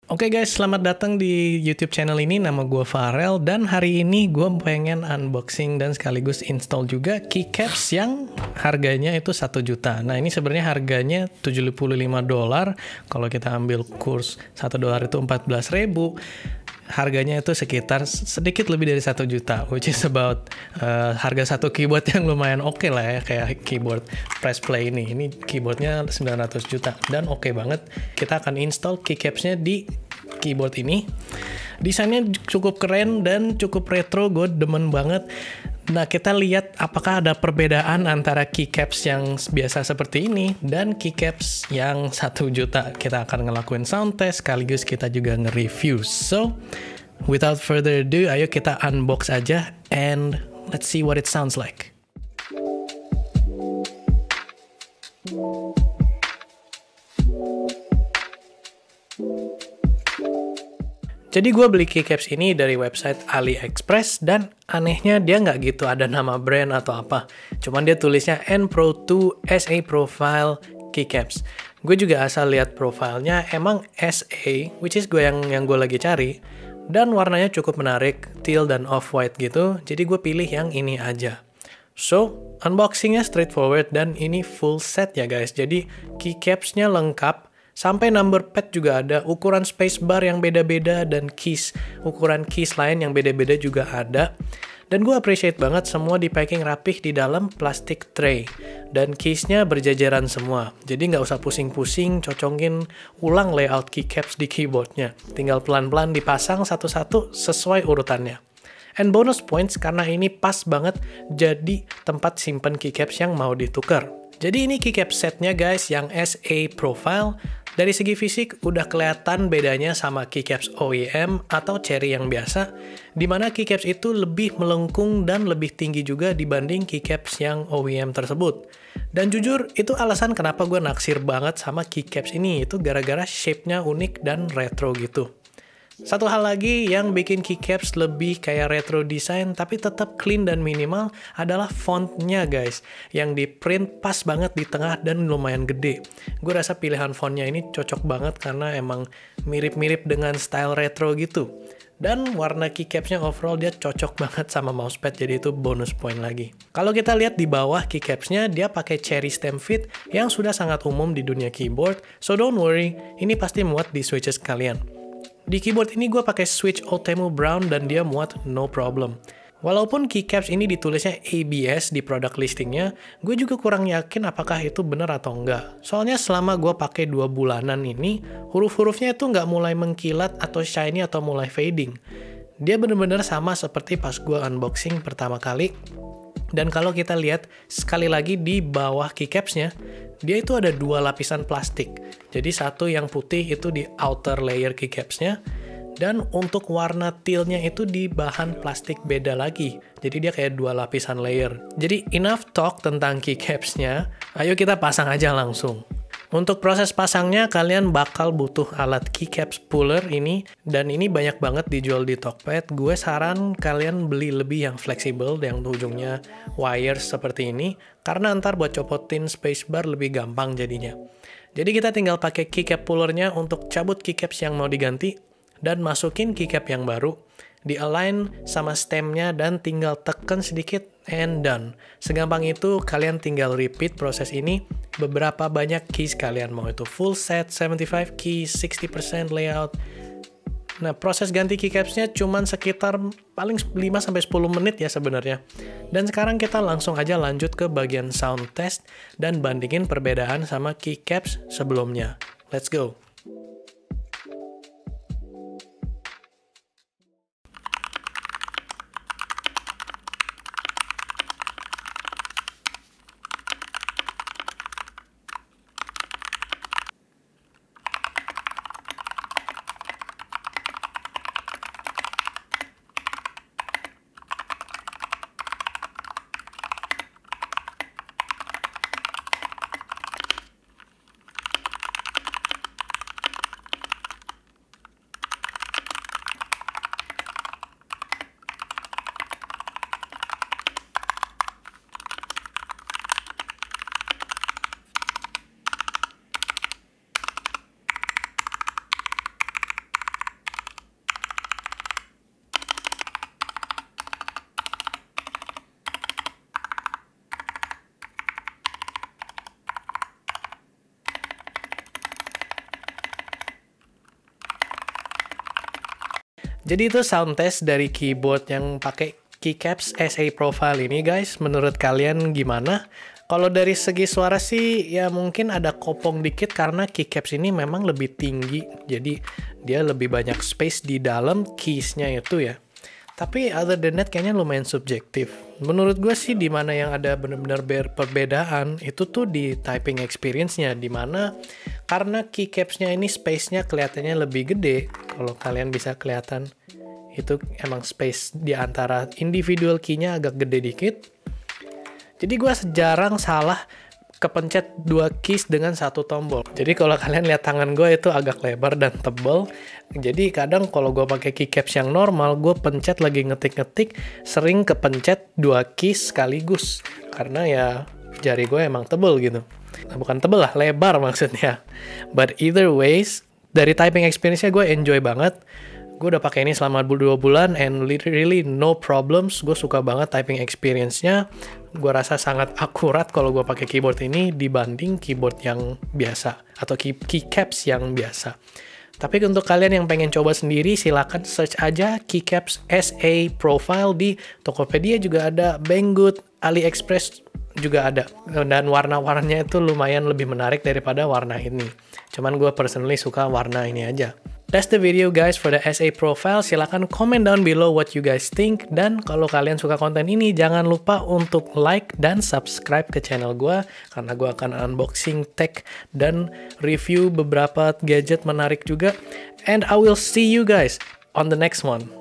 Oke guys, selamat datang di YouTube channel ini. Nama gue Farel dan hari ini gue pengen unboxing dan sekaligus install juga keycaps yang harganya itu 1 juta. Nah ini sebenarnya harganya $75. Kalau kita ambil kurs $1 itu 14.000. Harganya itu sekitar sedikit lebih dari 1 juta, which is about harga satu keyboard yang lumayan oke lah ya, kayak keyboard press play ini. Ini keyboardnya 900 juta dan oke banget. Kita akan install keycapsnya di keyboard ini. Desainnya cukup keren dan cukup retro, gue demen banget. Nah, kita lihat apakah ada perbedaan antara keycaps yang biasa seperti ini dan keycaps yang 1 juta. Kita akan ngelakuin sound test, sekaligus kita juga nge-review. So, without further ado, ayo kita unbox aja and let's see what it sounds like. Jadi gue beli keycaps ini dari website AliExpress dan anehnya dia nggak gitu ada nama brand atau apa. Cuman dia tulisnya N-Pro 2 SA Profile Keycaps. Gue juga asal lihat profilnya emang SA, which is yang gue lagi cari. Dan warnanya cukup menarik, teal dan off-white gitu. Jadi gue pilih yang ini aja. So, unboxingnya straightforward dan ini full set ya guys. Jadi keycapsnya lengkap. Sampai number pad juga ada, ukuran spacebar yang beda-beda, dan ukuran keys lain yang beda-beda juga ada. Dan gue appreciate banget semua di packing rapih di dalam plastik tray. Dan keysnya berjajaran semua. Jadi nggak usah pusing-pusing cocongin ulang layout keycaps di keyboardnya. Tinggal pelan-pelan dipasang satu-satu sesuai urutannya. And bonus points karena ini pas banget jadi tempat simpen keycaps yang mau ditukar. Jadi ini keycap setnya guys yang SA Profile. Dari segi fisik udah kelihatan bedanya sama keycaps OEM atau Cherry yang biasa, dimana keycaps itu lebih melengkung dan lebih tinggi juga dibanding keycaps yang OEM tersebut. Dan jujur, itu alasan kenapa gue naksir banget sama keycaps ini, itu gara-gara shape-nya unik dan retro gitu. Satu hal lagi yang bikin keycaps lebih kayak retro design tapi tetap clean dan minimal adalah fontnya guys, yang di print pas banget di tengah dan lumayan gede. Gue rasa pilihan fontnya ini cocok banget karena emang mirip-mirip dengan style retro gitu. Dan warna keycapsnya overall dia cocok banget sama mousepad, jadi itu bonus point lagi. Kalau kita lihat di bawah keycapsnya, dia pakai Cherry stem fit yang sudah sangat umum di dunia keyboard, so don't worry, ini pasti muat di switches kalian. Di keyboard ini gue pakai switch Otemu Brown dan dia muat no problem. Walaupun keycaps ini ditulisnya ABS di product listingnya, gue juga kurang yakin apakah itu benar atau enggak. Soalnya selama gue pakai 2 bulanan ini, huruf-hurufnya itu nggak mulai mengkilat atau shiny atau mulai fading. Dia bener-bener sama seperti pas gue unboxing pertama kali. Dan kalau kita lihat sekali lagi di bawah keycapsnya, dia itu ada 2 lapisan plastik. Jadi satu yang putih itu di outer layer keycapsnya, dan untuk warna tealnya itu di bahan plastik beda lagi. Jadi dia kayak 2 lapisan layer. Jadi enough talk tentang keycapsnya, ayo kita pasang aja langsung. Untuk proses pasangnya, kalian bakal butuh alat keycaps puller ini, dan ini banyak banget dijual di Tokped. Gue saran kalian beli lebih yang fleksibel, yang ujungnya wires seperti ini, karena ntar buat copotin spacebar lebih gampang jadinya. Jadi kita tinggal pakai keycap pullernya untuk cabut keycaps yang mau diganti, dan masukin keycap yang baru, di-align sama stemnya dan tinggal tekan sedikit and done. Segampang itu, kalian tinggal repeat proses ini beberapa banyak keys kalian mau, itu full set, 75 keys, 60% layout. Nah, proses ganti keycapsnya cuman sekitar paling 5-10 menit ya sebenarnya. Dan sekarang kita langsung aja lanjut ke bagian sound test dan bandingin perbedaan sama keycaps sebelumnya. Let's go! Jadi itu sound test dari keyboard yang pakai keycaps SA Profile ini guys. Menurut kalian gimana? Kalau dari segi suara sih ya mungkin ada kopong dikit karena keycaps ini memang lebih tinggi. Jadi dia lebih banyak space di dalam keysnya itu ya. Tapi other than that kayaknya lumayan subjektif. Menurut gue sih di mana yang ada benar-benar perbedaan itu tuh di typing experience-nya, di mana karena keycaps-nya ini space-nya kelihatannya lebih gede. Kalau kalian bisa kelihatan itu emang space di antara individual key-nya agak gede dikit. Jadi gue jarang salah kepencet 2 keys dengan 1 tombol. Jadi kalau kalian lihat tangan gue itu agak lebar dan tebal. Jadi kadang kalau gue pakai keycaps yang normal, gue pencet lagi ngetik-ngetik, sering kepencet 2 keys sekaligus. Karena ya jari gue emang tebal gitu. Nah, bukan tebal lah, lebar maksudnya. But either ways, dari typing experience-nya gue enjoy banget. Gue udah pakai ini selama 2 bulan and literally no problems. Gue suka banget typing experience-nya. Gue rasa sangat akurat kalau gue pakai keyboard ini dibanding keyboard yang biasa atau keycaps yang biasa. Tapi untuk kalian yang pengen coba sendiri, silakan search aja keycaps SA Profile di Tokopedia juga ada, Banggood, AliExpress juga ada. Dan warna-warnanya itu lumayan lebih menarik daripada warna ini. Cuman gue personally suka warna ini aja. That's the video guys for the SA Profile. Silahkan comment down below what you guys think. Dan kalau kalian suka konten ini, jangan lupa untuk like dan subscribe ke channel gue. Karena gue akan unboxing tech dan review beberapa gadget menarik juga. And I will see you guys on the next one.